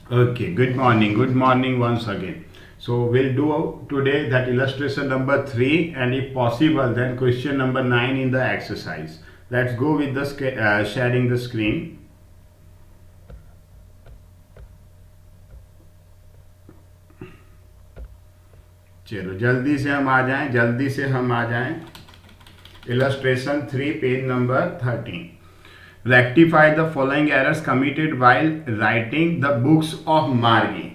Okay, good morning once again. So we'll do today that illustration number 3 and if possible then question number 9 in the exercise. Let's go with the sharing the screen. चलो जल्दी से हम आ जाएं illustration 3 page number 13. Rectify the following errors committed while writing the books of Margie.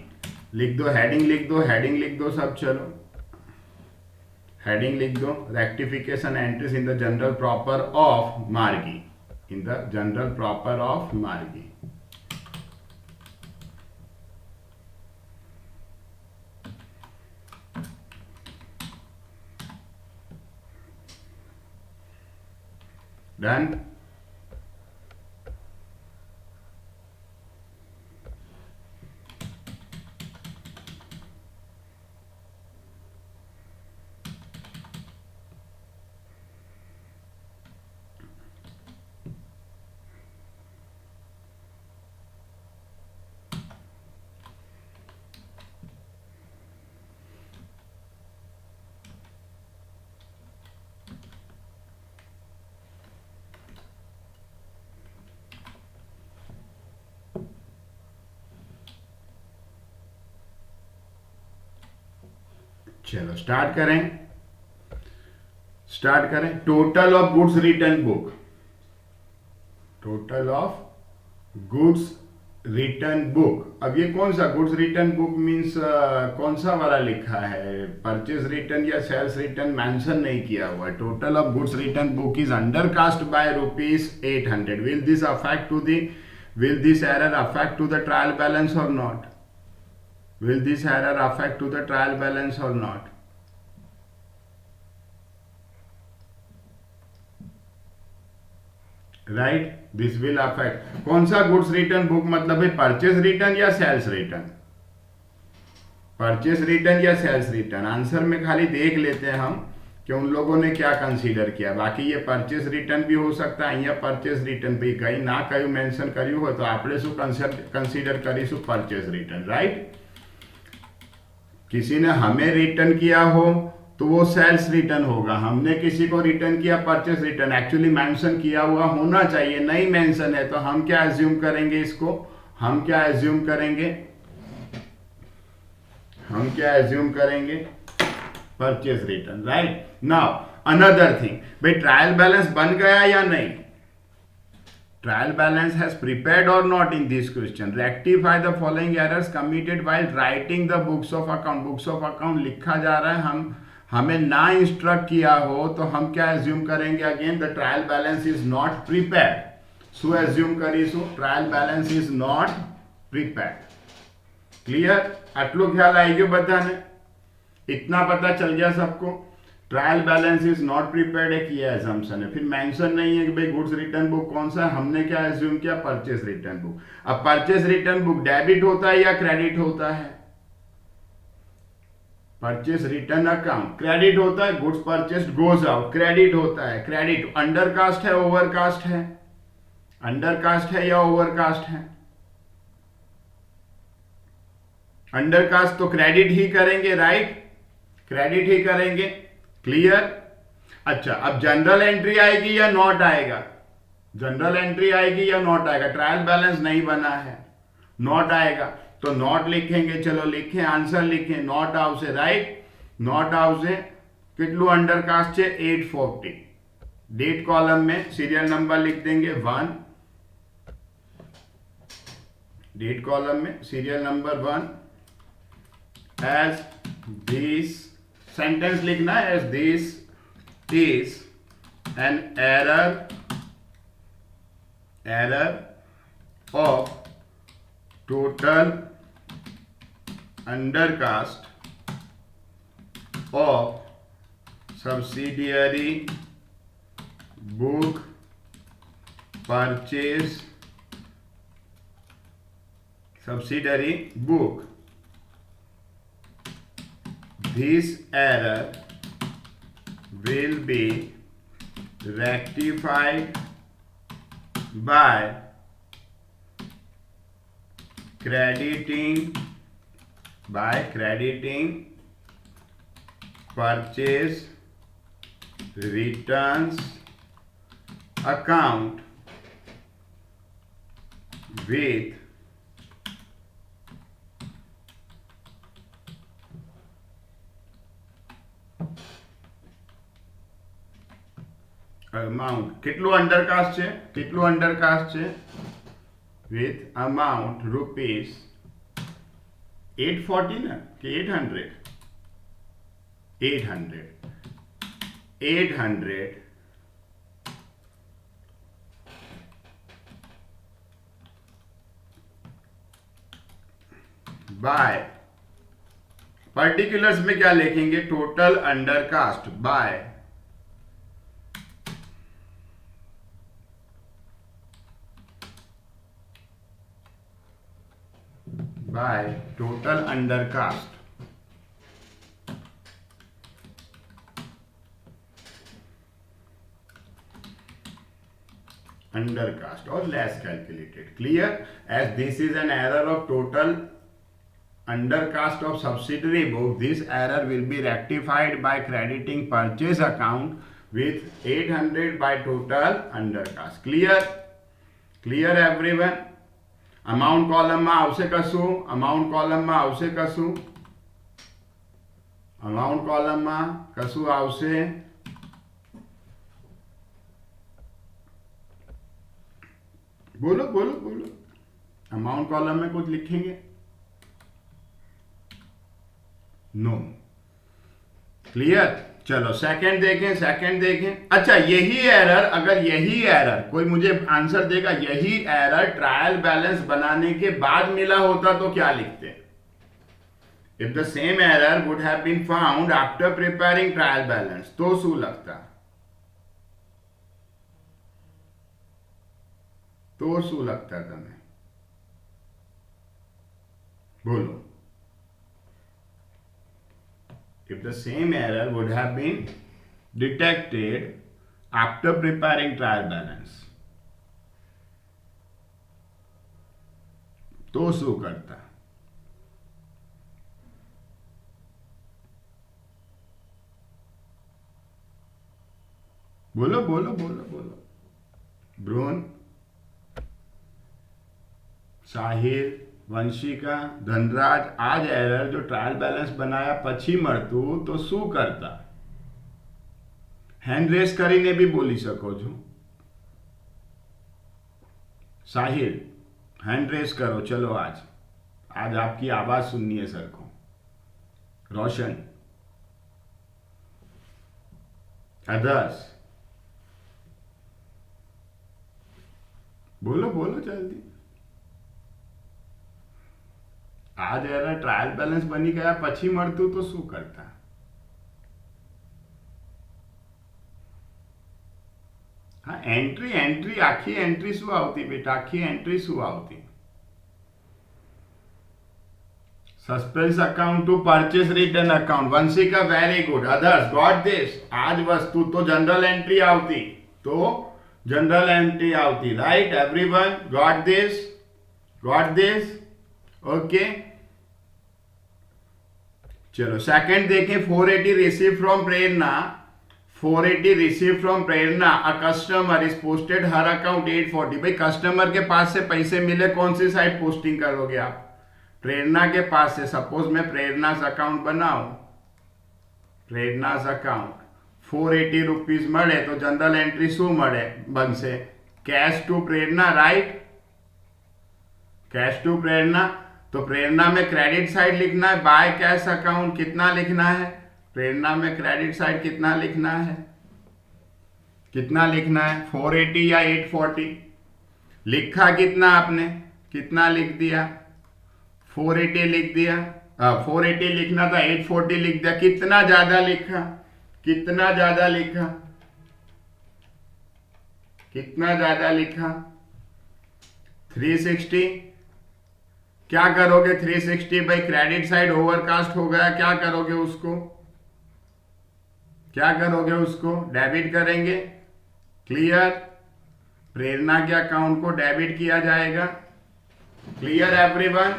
लिख दो heading लिख दो सब. चलो हेडिंग लिख दो. Rectification entries in the journal proper of Margi. In the journal proper of Margi. Done. चलो स्टार्ट करें. Total of goods return book. Total of goods return book. अब ये कौन सा गुड्स रिटर्न बुक मीन्स कौन सा वाला लिखा है? परचेज रिटर्न या सेल्स रिटर्न मेंशन नहीं किया हुआ. Total of goods return book is under cast by ₹800. Will this error affect to the trial balance और not? Will this error affect to the trial balance or not? Right, this will affect. कौन सा goods return book मतलब है? Purchase return या sales return? Purchase return या sales return? Answer में खाली देख लेते हैं हम कि उन लोगों ने क्या कंसीडर किया. बाकी ये परचेज रिटर्न भी हो सकता है या परचेज रिटर्न भी कहीं ना कहीं मेंशन કર્યું હોય તો આપણે શું कंसीडर કરીશું? Purchase return. राइट. किसी ने हमें रिटर्न किया हो तो वो सेल्स रिटर्न होगा. हमने किसी को रिटर्न किया परचेस रिटर्न. एक्चुअली मेंशन किया हुआ होना चाहिए, नहीं मेंशन है तो हम क्या एज्यूम करेंगे इसको? हम क्या एज्यूम करेंगे? Purchase return. Right. Now another thing, भाई ट्रायल बैलेंस बन गया या नहीं? Trial balance has prepared or not in this question. Rectify the following errors committed while writing the books of account. Books of account लिखा जा रहा है. हमें ना इंस्ट्रक्ट किया हो तो हम क्या एज्यूम करेंगे? Again the trial balance is not prepared. શું એઝ્યુમ કરીશું? Trial balance is not prepared. Clear? આટલું ખ્યાલ આવી ગયો બધાને? इतना पता चल गया सबको? Trial balance is not prepared एक ये एजम्पशन है. फिर मेंशन नहीं है कि भाई गुड्स रिटर्न बुक कौन सा है. हमने क्या एज्यूम किया? Purchase return book. अब परचेस रिटर्न बुक डेबिट होता है या क्रेडिट होता है? परचेस रिटर्न अकाउंट क्रेडिट होता है. Goods purchased goes out credit होता है. क्रेडिट अंडर कास्ट है ओवर कास्ट है? अंडर कास्ट है या ओवर कास्ट है? अंडर कास्ट तो क्रेडिट ही करेंगे. राइट, क्रेडिट ही करेंगे. क्लियर? अच्छा, अब जनरल एंट्री आएगी या नॉट आएगा? जनरल एंट्री आएगी या नॉट आएगा? ट्रायल बैलेंस नहीं बना है, नॉट आएगा तो नॉट लिखेंगे. चलो लिखें, आंसर लिखें. नॉट आवशे. राइट, नॉट आवशे. कितलू अंडर कास्ट है? 840. डेट कॉलम में सीरियल नंबर लिख देंगे 1. डेट कॉलम में serial number 1. As this sentence लिखना है. As this is an error of total undercast of subsidiary book purchase subsidiary book. This error will be rectified by crediting by crediting purchase returns account with amount કેટલું અંડરકાસ્ટ છે with amount rupees 840 ना कि 800 bye particulars में क्या लिखेंगे total undercast by total undercast or less calculated. Clear? As this is an error of total undercast of subsidiary book, this error will be rectified by crediting purchase account with 800 by total undercast. Clear everyone? Amount column માં આવશે કશું amount column માં આવશે बोलो amount column में कुछ लिखेंगे no clear चलो सेकंड देखें अच्छा यही एरर कोई मुझे आंसर देगा यही एरर ट्रायल बैलेंस बनाने के बाद मिला होता तो क्या लिखते if the same error would have been found after preparing trial balance तो શું લખતા તમે બોલો if the same error would have been detected after preparing trial balance तो શું કરતા बोलो ब्रोन साहिल वंशिका धनराज आज एरर जो ट्रायल बैलेंस बनाया પછી મળતું તો શું કરતા हैंड रेस કરીને भी बोली શકો છો साहिल हैंड रेस करो चलो आज आपकी आवाज सुननी है सर को रोशन अदर्स बोलो जल्दी आज एरर ट्रायल बैलेंस बनी गया પછી મળતું તો શું કરતા हाँ एंट्री आखी एंट्री શું આવતી बेटा आखी एंट्री શું આવતી suspense account to purchase return account Vanshika very good others got this आज वस्तु तो जनरल एंट्री आवती right everyone got this okay चलो सेकंड देखें 480 receive from Prerna a customer is posted her account 840 भाई कस्टमर के पास से पैसे मिले कौन सी साइड पोस्टिंग करोगे आप प्रेरणा के पास से सपोज मैं प्रेरणास अकाउंट बनाऊं प्रेरणास अकाउंट 480 रुपीज મળે तो जनरल एंट्री શું મળે બનશે cash to Prerna right cash to Prerna तो प्रेरणा में क्रेडिट साइड लिखना है बाय कैश अकाउंट कितना लिखना है प्रेरणा में क्रेडिट साइड कितना लिखना है 480 या 840 लिखा कितना आपने कितना लिख दिया 480 लिख दिया 480 लिखना था 840 लिख दिया कितना ज्यादा लिखा 360 क्या करोगे 360 भाई क्रेडिट साइड ओवरकास्ट हो गया क्या करोगे उसको डेबिट करेंगे क्लियर प्रेरणा के अकाउंट को डेबिट किया जाएगा clear everyone?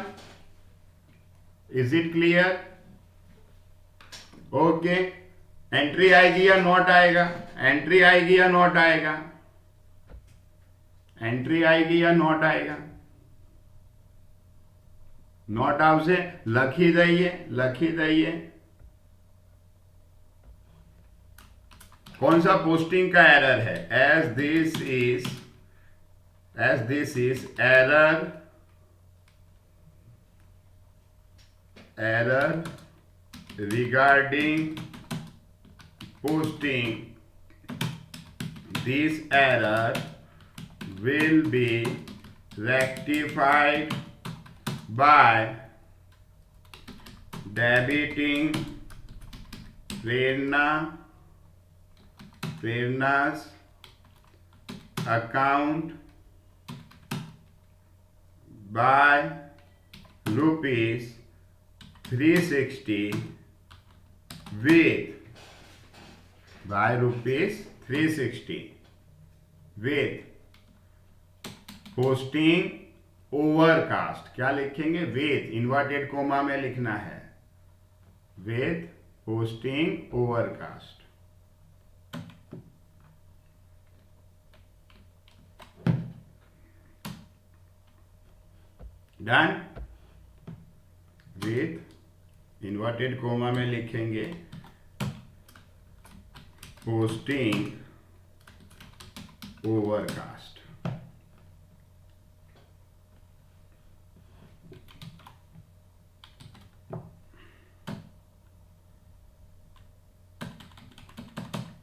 Is it clear? Okay, entry आएगी या नॉट आएगा? एंट्री आएगी या नॉट आएगा? एंट्री आएगी या नॉट आएगा? नॉट आउट से लख ही दइए। कौन सा पोस्टिंग का एरर है? As this is error regarding posting. This error will be rectified by debiting Prerna's account by rupees 360 with posting overcast. क्या लिखेंगे? with इन्वर्टेड कोमा में लिखना है, with posting overcast. Done? with inverted comma में लिखेंगे posting overcast.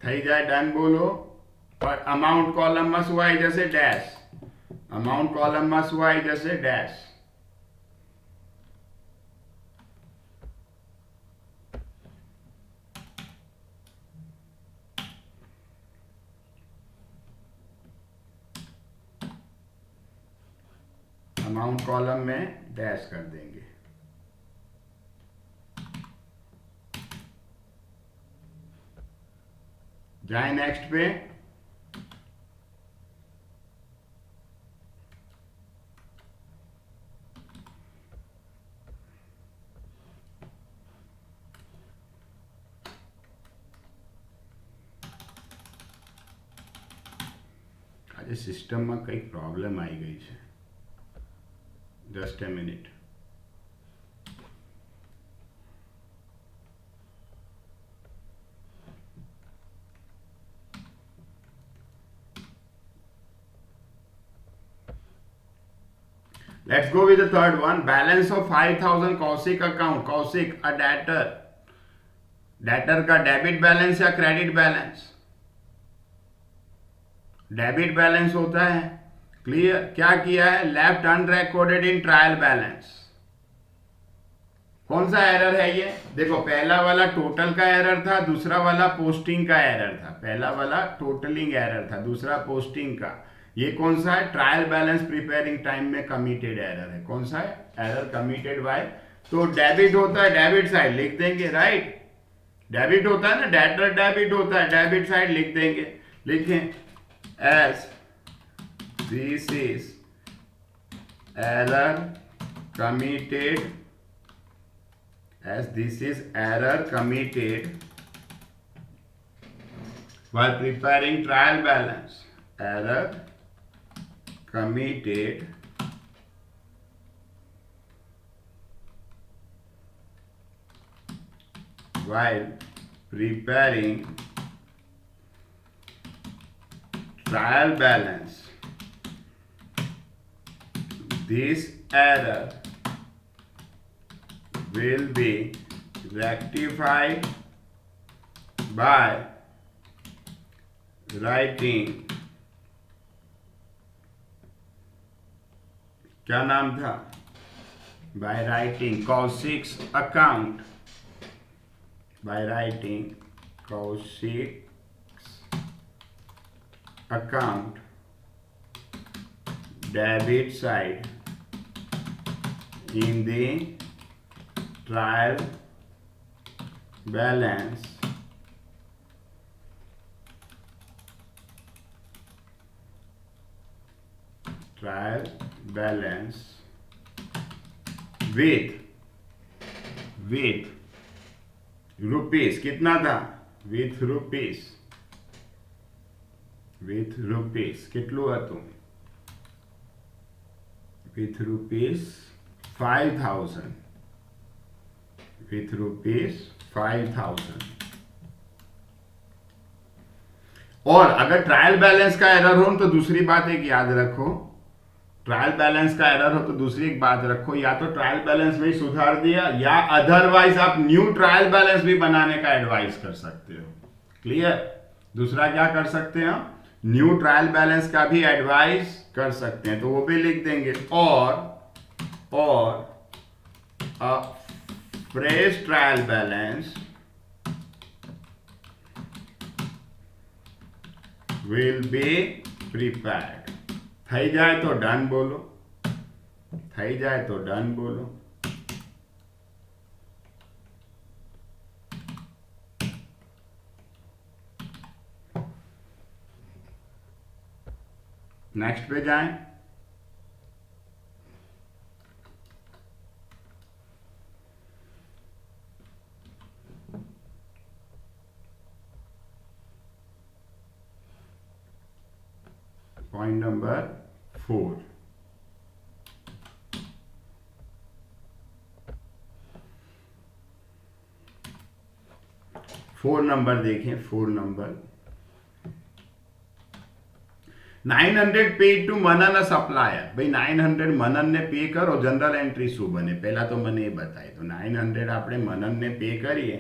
થઈ જાય? Done બોલો. और अमाउंट कॉलमમાં શું આવી જશે? ડેશ. અમાઉન્ટ કોલમમાં શું આવી જશે? ડેશ. अमाउंट कॉलम में डैश कर देंगे. जाए नेक्स्ट पे. आज सिस्टम में कई प्रॉब्लम आई गई है. Just a minute. Let's go with the third one. Balance of 5,000 Kaushik account. Kaushik a debtor. Debtor का डेबिट बैलेंस या क्रेडिट बैलेंस? डेबिट बैलेंस होता है. क्लियर? क्या किया है? Left unrecorded in trial balance. कौन सा एरर है ये? देखो, पहला वाला टोटल का एरर था, दूसरा वाला पोस्टिंग का एरर था. पहला वाला टोटलिंग एरर था, दूसरा पोस्टिंग का. ये कौन सा है? ट्रायल बैलेंस प्रिपेयरिंग टाइम में कमिटेड एरर है. कौन सा है? Error committed by. तो डेबिट होता है, डेबिट साइड लिख देंगे. राइट? डेबिट होता है ना, डेटर डेबिट होता है, डेबिट साइड लिख देंगे. लिखें as this is error committed, as this is error committed while preparing trial balance. Error committed while preparing trial balance. This error will be rectified by writing, क्या नाम था? By writing Kaushik's account. By writing Kaushik's account debit side in the trial balance. Trial balance with rupees कितना था, with rupees કેટલું હતું, with rupees 5000, with rupees 5000। और अगर trial balance का एरर हो तो दूसरी बात एक याद रखो, ट्रायल बैलेंस का एरर हो तो दूसरी एक बात रखो, या तो ट्रायल बैलेंस में ही सुधार दिया या अदरवाइज आप न्यू ट्रायल बैलेंस भी बनाने का एडवाइस कर सकते हो। क्लियर? दूसरा क्या कर सकते हैं हम, न्यू ट्रायल बैलेंस का भी एडवाइस कर सकते हैं, तो वो भी लिख देंगे। और fresh trial balance will be prepared। થઈ જાય તો ડન બોલો, થઈ જાય તો ડન બોલો। नेक्स्ट पे जाएं। पॉइंट नंबर 4, देखें 4 number. 900 paid to Manan a supplier. भाई 900 मनन ने पे करो, जनरल एंट्री शू बने पहला तो मैंने ये बताए, तो 900 આપણે मनन ने पे करिए,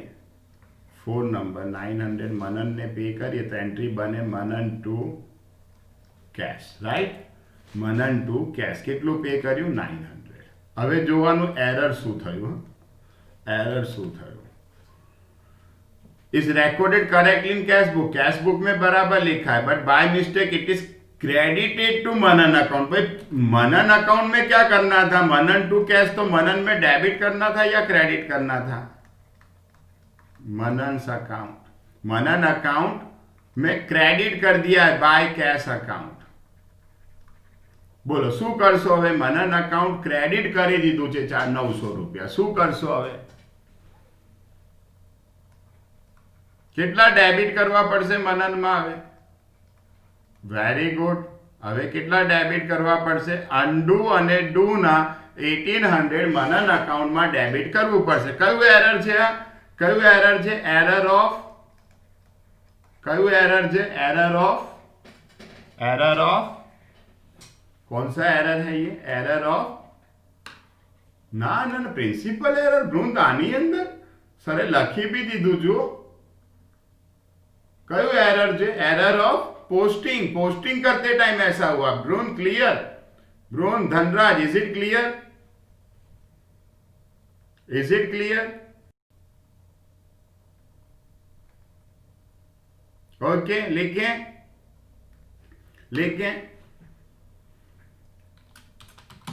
4 नंबर 900 मनन ने पे करिए तो एंट्री बने Manan to cash, right? Manan to cash કેટલું पे કર્યું, 900। હવે જોવાનું એરર શું થયું, एरर શું થયું। Is recorded correctly in cash book में बराबर लिखा है, but by mistake it is credited to Manan account. भाई मनन अकाउंट में क्या करना था, मनन टू कैश तो मनन में डेबिट करना था या क्रेडिट करना था, मनन अकाउंट। मनन अकाउंट में क्रेडिट कर दिया है बाय कैश अकाउंट। बोलो शू करशो हवे, मनन अकाउंट क्रेडिट કરી દીધું છે 900 રૂપિયા, શું કરશો હવે, કેટલા ડેબિટ કરવા પડશે मनનમાં હવે, વેરી ગુડ। હવે કેટલા ડેબિટ કરવા પડશે, અનડુ અને ડુ ના 1800 मनन અકાઉન્ટમાં ડેબિટ કરવું પડશે। કયું એરર છે આ, કયું એરર છે, એરર ઓફ, કયું એરર છે, एरर ऑफ कौन सा एरर है ये, एरर ऑफ ना ना ना प्रिंसिपल एरर भ्रूण आनी अंदर सरे लखी भी दीधु जो कयो error J, error of posting करते टाइम ऐसा हुआ भ्रूण। क्लियर भ्रूण, Dhanraj is it clear, is it clear? Okay लिखें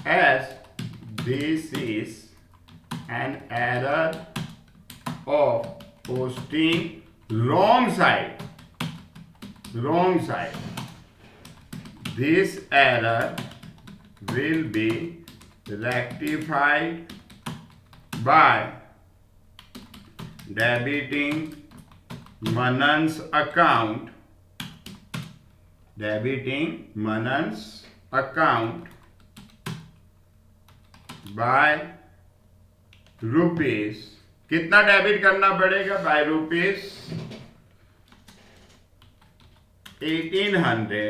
as this is an error of posting wrong side, this error will be rectified by debiting Manan's account by rupees, कितना debit करना पड़ेगा, by rupees 1800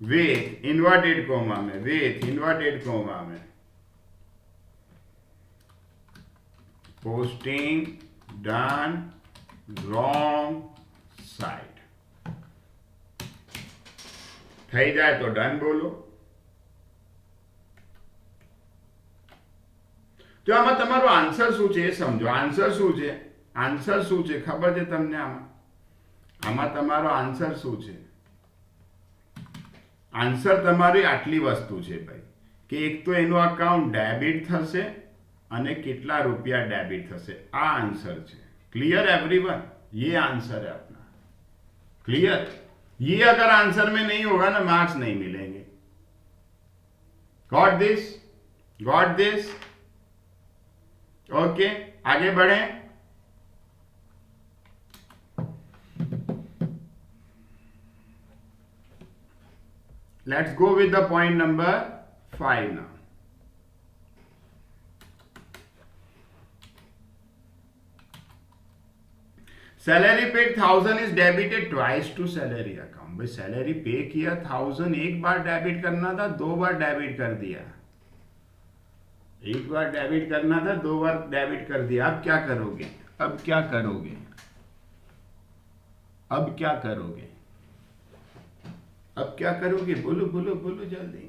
with inverted comma में, posting done wrong side. થઈ જાય તો done બોલો। તો આમાં તમારો આન્સર શું છે એ સમજો, આન્સર શું છે ખબર છે તમને, આમાં તમારો આન્સર શું છે, આન્સર તમારી આટલી વસ્તુ છે ભાઈ કે એક તો એનું અકાઉન્ટ ડેબિટ થશે અને કેટલા રૂપિયા ડેબિટ થશે, આ આન્સર છે। क्लियर एवरीवन, ये आंसर है अपना। क्लियर, ये अगर आंसर में नहीं होगा ना मार्क्स नहीं मिलेंगे। Got this? Got this? Okay, आगे बढ़ें। Let's go with the point number 5 now. Salary paid 1000 is debited twice to salary account. भाई सैलरी पे किया 1000, एक बार डेबिट करना था, दो बार डेबिट कर दिया। एक बार डेबिट करना था, दो बार डेबिट कर दिया। अब क्या करोगे? अब क्या करोगे? अब क्या करोगे? अब क्या करोगे? बोलो बोलो बोलो जल्दी।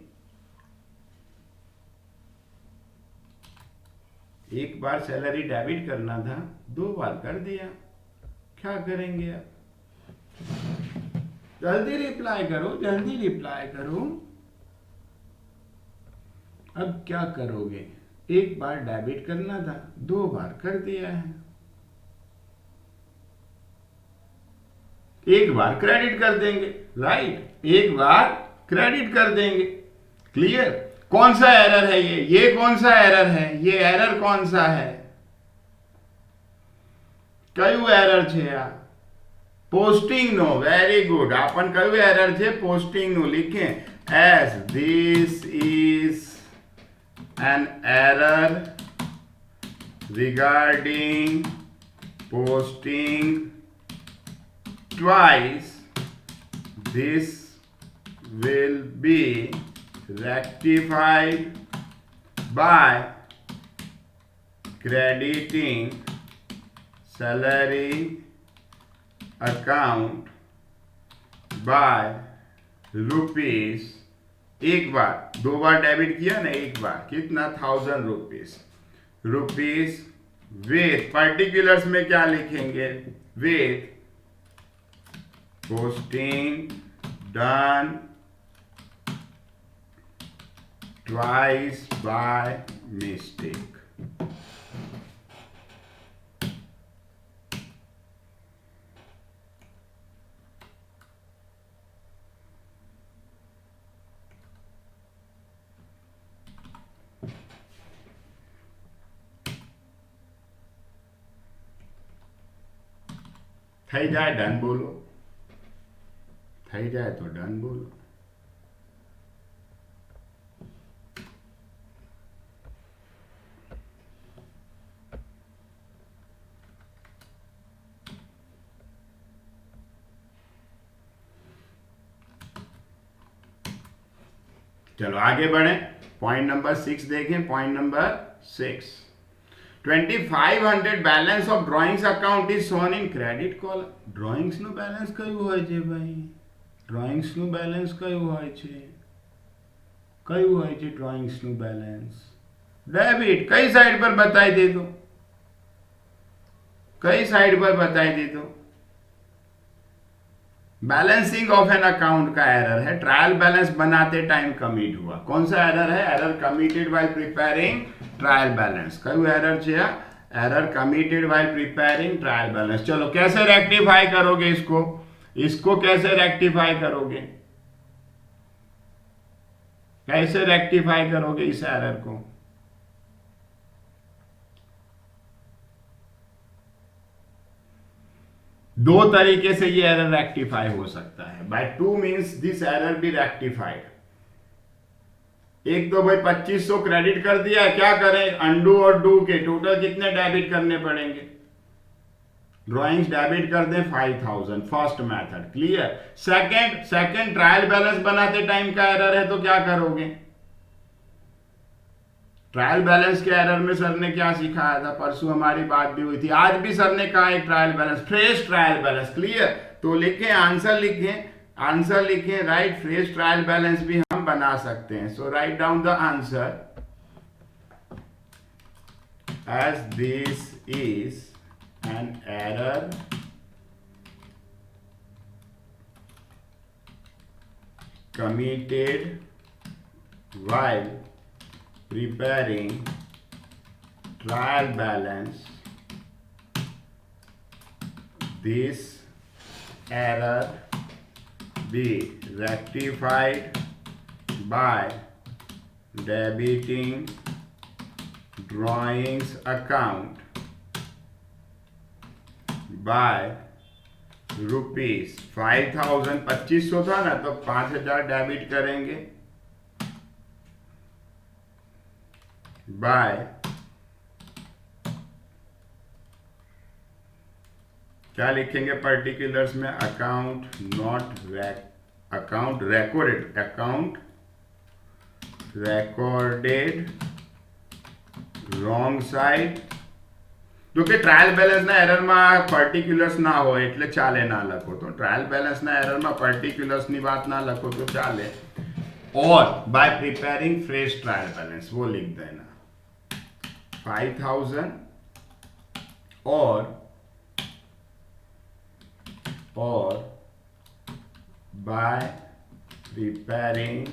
एक बार सैलरी डेबिट करना था, दो बार कर दिया, क्या करेंगे अब? जल्दी रिप्लाई करो, जल्दी रिप्लाई करो। अब क्या करोगे? एक बार डेबिट करना था, दो बार कर दिया है, एक बार क्रेडिट कर देंगे। राइट, एक बार क्रेडिट कर देंगे। क्लियर? कौन सा एरर है ये कौन सा एरर है? ये एरर कौन सा है? क्यू एरर छे आ? पोस्टिंग नो। वेरी गुड, अपन क्यू एरर छे? पोस्टिंग नो। लिखें as this is an error regarding posting twice. This will be rectified by crediting salary account by rupees। एक बार, दो बार डेबिट किया ना, एक बार कितना? 1000 रुपीज। रुपीज विथ पर्टिकुलर्स में क्या लिखेंगे? With posting done twice by mistake। થઈ જાય ડન બોલો, થઈ જાય તો ડન બોલો। चलो आगे बढ़े, पॉइंट नंबर 6 देखें। Point number 6, 2500 balance of drawings account is shown in credit column. Drawings નું બેલેન્સ કયું હોય છે ભાઈ? ડ્રોઈંગ્સ નું બેલેન્સ કયું હોય છે? કયું હોય છે ડ્રોઈંગ્સ નું બેલેન્સ? ડેબિટ। કઈ સાઈડ પર બતાવી દીધું? કઈ સાઈડ પર બતાવી દીધું? बैलेंसिंग ऑफ एन अकाउंट का एरर है, ट्रायल बैलेंस बनाते टाइम कमिट हुआ। कौन सा एरर है? Error committed while preparing trial balance. कયું एरर છે? Error committed while preparing trial balance. चलो कैसे रेक्टिफाई करोगे इसको? इसको कैसे रेक्टिफाई करोगे? कैसे रेक्टिफाई करोगे इस एरर को? दो तरीके से ये एरर रेक्टिफाई हो सकता है। By two means this error be rectified. एक तो भाई 2500 क्रेडिट कर दिया है, क्या करें? अनडू और डू के टोटल कितने डेबिट करने पड़ेंगे? ड्राइंग्स डेबिट कर दें 5000, first method. Clear? Second trial balance बनाते टाइम का एरर है, तो क्या करोगे? ट्रायल बैलेंस के एरर में सर ने क्या सिखाया था? परसों हमारी बात भी हुई थी, आज भी सर ने कहा एक trial balance, fresh trial balance. Clear? तो लिखें, आंसर लिखें, आंसर लिखें। राइट, फ्रेश ट्रायल बैलेंस भी हम बना सकते हैं। So write down the answer as this is an error committed while preparing trial balance. This error be rectified by debiting drawings account by rupees 5000, 2500 था ना, तो 5000 डेबिट करेंगे बाय क्या लिखेंगे पर्टिकुलर्स में, अकाउंट रिकॉर्डेड रॉन्ग साइड। જો કે trial બેલેન્સના એરરમાં પર્ટિક્યુલર્સ ના હોય એટલે ચાલે ના લખો તો, ટ્રાયલ બેલેન્સના એરરમાં પર્ટિક્યુલર્સની વાત ના લખો તો ચાલે, और bye preparing fresh trial balance वो लिख देना 5000 और bye preparing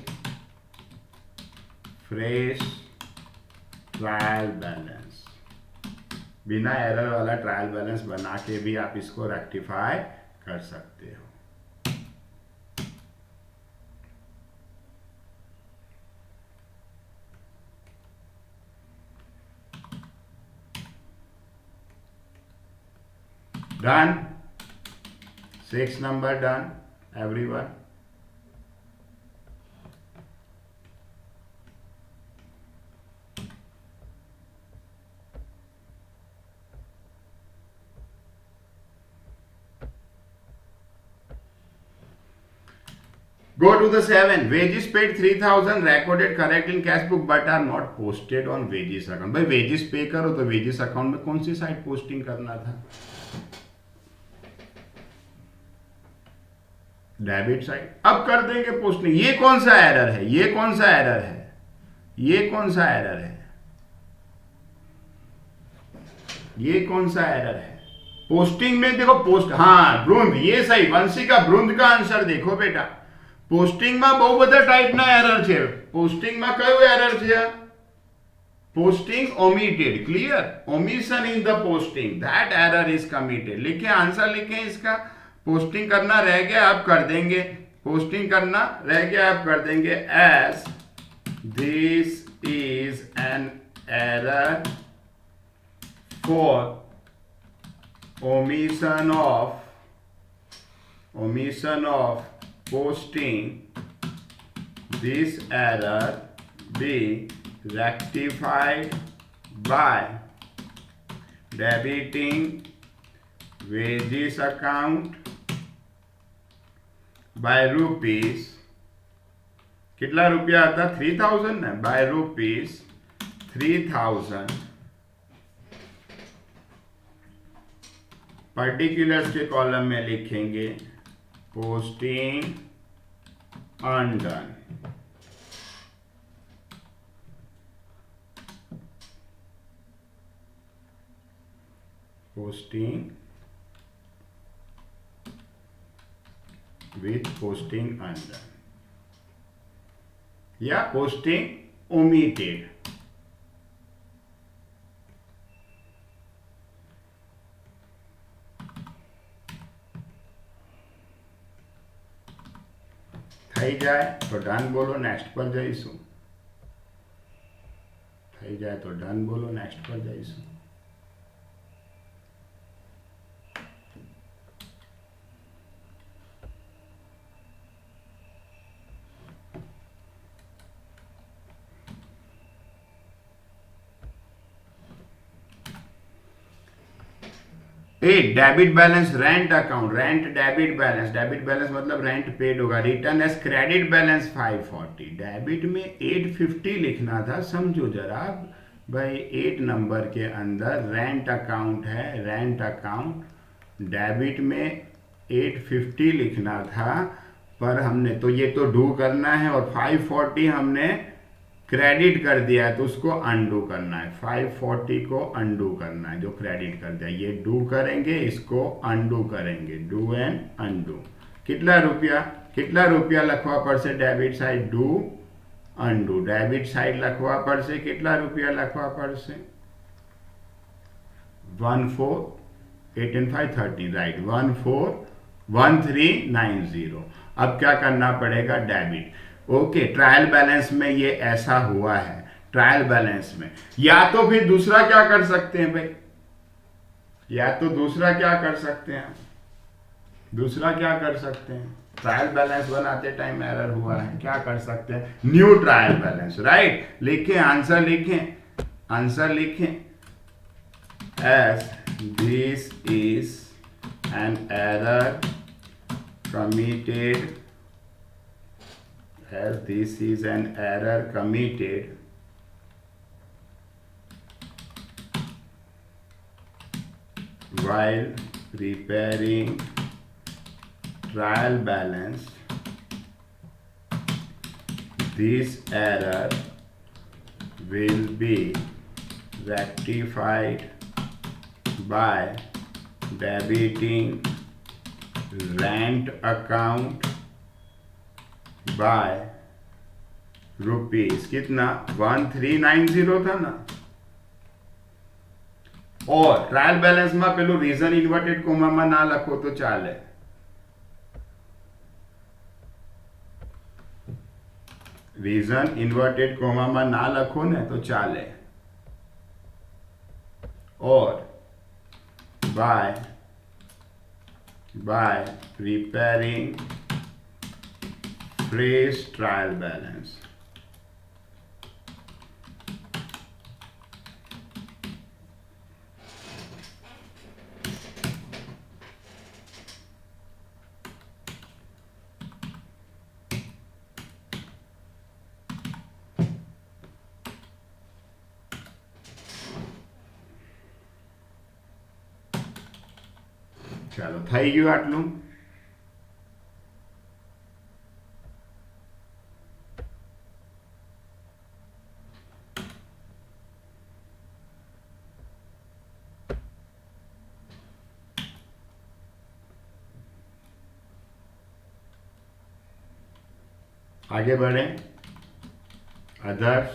fresh trial balance, बिना एरर वाला ट्रायल बैलेंस बना के भी आप इसको रेक्टिफाई कर सकते हो। Done, 6 number done everyone। Go to the 7, wages paid 3000 recorded correct in cash book but are not posted on wages account। भाई wages पे करो तो wages account में कौन सी साइड पोस्टिंग करना था, डेबिट साइड। अब कर देंगे पोस्टिंग। ये कौन सा एरर है, ये कौन सा एरर है, ये कौन सा एरर है, ये कौन सा एरर है पोस्टिंग में, देखो पोस्ट, हाँ ब्रुंद, ये सही, वंशी का ब्रुंद का आंसर देखो बेटा। पोस्टिंग में बहु बधा टाइप ना एरर छे। पोस्टिंग में कयो एरर छे, posting omitted, clear, omission in the posting, that error is committed. लिखे आंसर, लिखे इसका, पोस्टिंग करना रह गया आप कर देंगे, पोस्टिंग करना रह गया आप कर देंगे, as this is an error for omission of posting, this error be rectified by debiting wages account by rupees, कितना रुपया आता 3000 ना, by rupees 3000 पर्टिकुलर्स के कॉलम में लिखेंगे posting undone, posting with posting undone या पोस्टिंग ओमिटेड। થઈ જાય તો ડન બોલો, નેક્સ્ટ પર જઈશું। થઈ જાય તો ડન બોલો, નેક્સ્ટ પર જઈશું। Debit balance rent account, rent debit balance मतलब रेंट पेड होगा, return as credit balance 540, debit में 850 लिखना था। समझो जरा भाई, 8 नंबर के अंदर रेंट अकाउंट है, रेंट अकाउंट डेबिट में 850 लिखना था, पर हमने तो ये तो डू करना है और 540 हमने क्रेडिट कर दिया है तो उसको अनडू करना है, 540 को अनडू करना है जो क्रेडिट कर दिया, ये डू करेंगे, इसको अनडू करेंगे, डू एंड अनडू। कितना रुपया लखवा पड़से debit side, do undo, debit side लखवा पड़से, कितना रुपया लखवा पड़से 14 18 5 30, राइट, 141390। अब क्या करना पड़ेगा, डेबिट। ओके, ट्रायल बैलेंस में ये ऐसा हुआ है, ट्रायल बैलेंस में। या तो फिर दूसरा क्या कर सकते हैं भाई, या तो दूसरा क्या कर सकते हैं, दूसरा क्या कर सकते हैं, ट्रायल बैलेंस बनाते टाइम एरर हुआ है, क्या कर सकते हैं, न्यू ट्रायल बैलेंस, राइट। लिखें आंसर, लिखें आंसर, लिखें as this is an error committed, as this is an error committed while preparing trial balance. This error will be rectified by debiting rent account by rupees कितना 1390 था ना। और trial balance में पेलू reason inverted comma में ना लखो तो चाले, reason inverted comma में ना लखो ने तो चाले। और by preparing fresh trial balance. ચાલો થઈ ગયું આટલું। आगे बढ़े, others.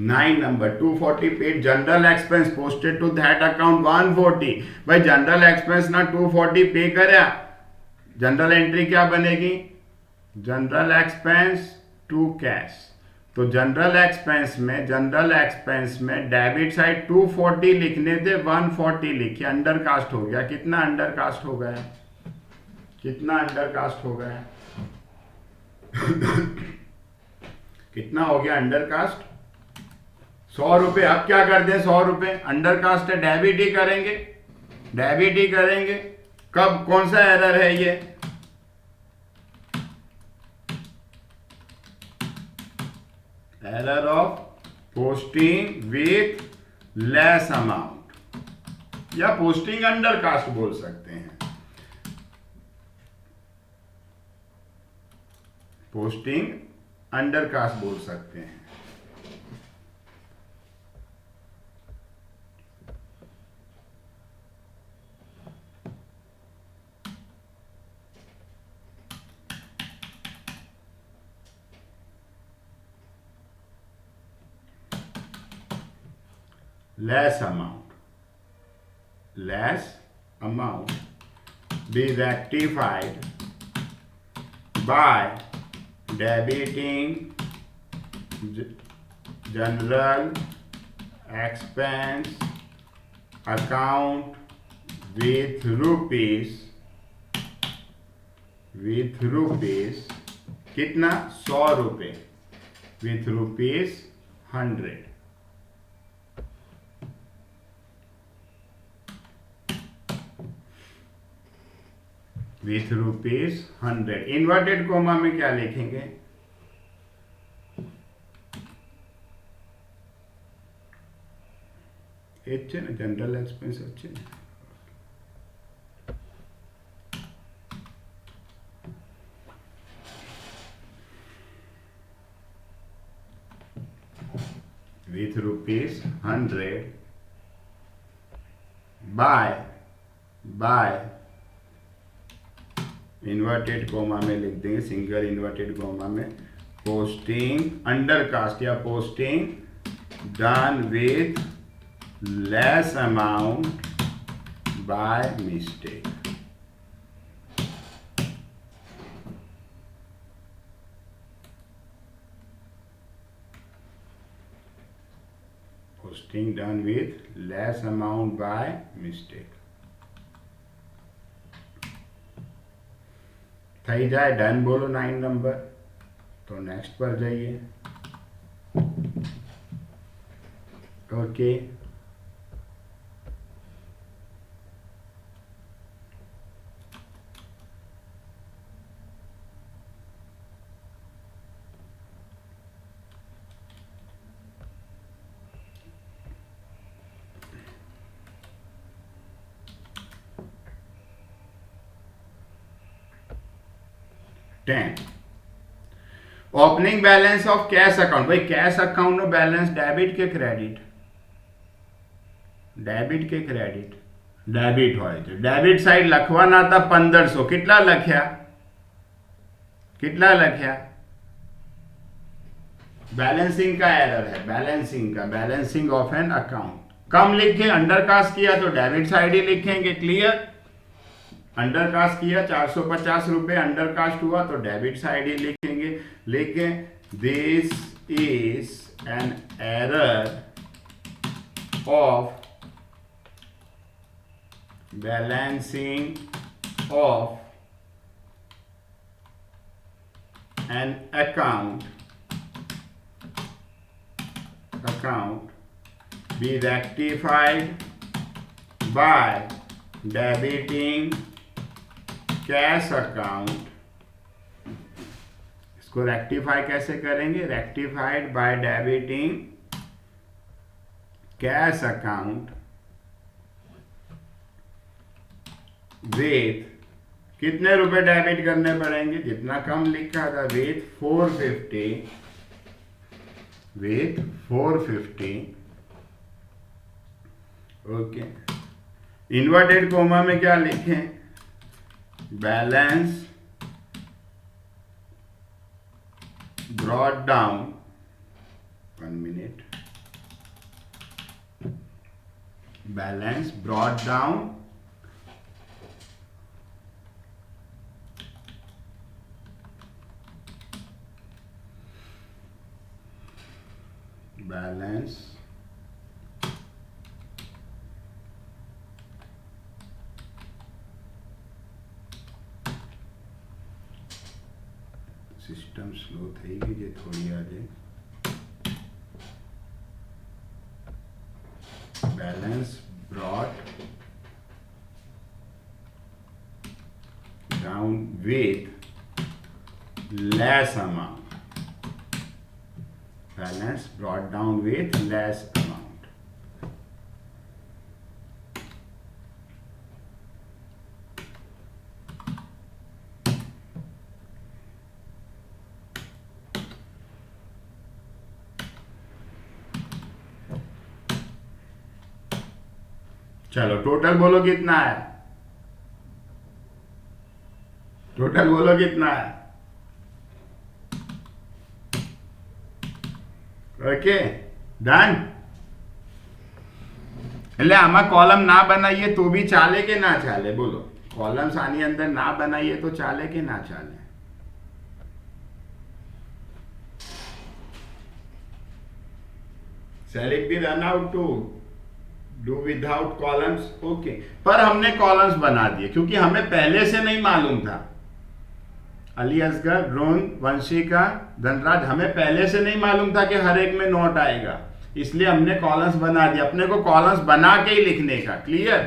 Nine number 240 paid general expense posted to that account 140। भाई जनरल एक्सपेंस ना 240 पे करया, जनरल एंट्री क्या बनेगी, जनरल एक्सपेंस टू कैश। तो जनरल एक्सपेंस में डेबिट साइड 240 लिखने थे, 140 लिखे, अंडर कास्ट हो गया। कितना अंडर कास्ट हो गया, कितना अंडर कास्ट हो गया कितना हो गया अंडर कास्ट, 100 रुपए। अब क्या कर दें, 100 रुपए अंडर कास्ट है, डेबिट ही करेंगे, डेबिट ही करेंगे। कब, कौन सा एरर है ये, error of posting with less amount, या पोस्टिंग अंडर कास्ट बोल सकते हैं, पोस्टिंग अंडर कास्ट बोल सकते हैं। less amount be rectified by debiting general expense account with rupees कितना, 100 रुपए, with rupees 100। With rupees 100। Inverted comma में क्या लिखेंगे, अच्छे ना, जनरल एक्सपेंस अच्छे ना। With rupees 100 by inverted comma में लिख देंगे, सिंगल इन्वर्टेड कोमा में, पोस्टिंग अंडर कास्ट या posting done with less amount by mistake. Posting done with less amount by mistake. થઈ જાય ડન બોલો 9 નંબર. તો નેક્સ્ટ પર જઈએ. Okay, opening balance of cash account. भाई कैश अकाउंट नो बैलेंस डेबिट के क्रेडिट? डेबिट के क्रेडिट? डेबिट હોય છે. ડેબિટ સાઈડ લખવાના હતા 1500. કેટલા લખ્યા? कितना लख्या? बैलेंसिंग का एरर है, बैलेंसिंग का, बैलेंसिंग ऑफ एन अकाउंट. कम लिखे, अंडरकास्ट किया तो डेबिट साइड ही लिखेंगे. क्लियर? अंडरकास्ट किया 450 रुपए अंडरकास्ट हुआ तो डेबिट साइड ही लिखेंगे. लेकिन this is an error of balancing of an account be rectified by debiting cash account. इसको रेक्टिफाई कैसे करेंगे? Rectified by debiting cash account with कितने रुपए डेबिट करने पड़ेंगे? जितना कम लिखा था, with 450. With 450. Okay. Inverted comma में क्या लिखें? Balance brought down. 1 minute. Balance brought down balance system slow થઈ ગઈ છે થોડી આજે. Balance brought down with less amount. Balance brought down with less amount. चलो टोटल बोलो कितना है? टोटल बोलो कितना है? Okay done. એટલે આમાં કોલમ ના બનાવીએ તો બી ચાલે કે ના ચાલે? બોલો, કોલમ્સ આની અંદર ના બનાવીએ તો ચાલે કે ના ચાલે? Shall it be run out to do without columns? Okay. पर हमने कॉलम्स बना दिए क्योंकि हमें पहले से नहीं मालूम था. अली असगर, ड्रोन, वंशिका, धनराज, हमें पहले से नहीं मालूम था कि हर एक में नोट आएगा, इसलिए हमने कॉलम्स बना दिया. अपने को कॉलम्स बना के ही लिखने का. क्लियर?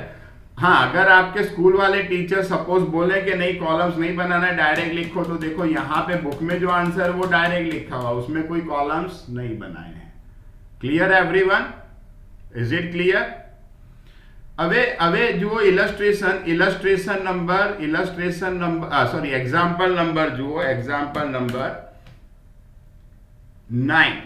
हाँ, अगर आपके स्कूल वाले टीचर सपोज बोले कि नहीं कॉलम्स नहीं बनाना है, डायरेक्ट लिखो, तो देखो यहाँ पे बुक में जो आंसर वो डायरेक्ट लिखा हुआ, उसमें कोई कॉलम्स नहीं बनाए हैं. Clear everyone? Is it clear? હવે જુઓ illustration number sorry example number જુઓ. Example number 9.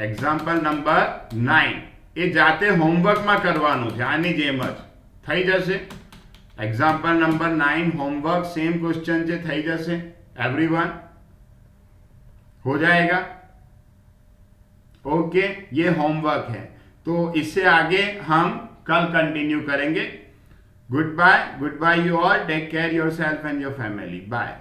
એક્ઝામ્પલ નંબર 9 એ જાતે હોમવર્કમાં કરવાનું છે, આની જેમ જ થઈ જશે. Example number 9 homework same question છે, થઈ જશે. एवरीवन हो जाएगा. ओके, ये होमवर्क है, तो इससे आगे हम कल कंटिन्यू करेंगे। Good bye you all, take care your self and your family, bye.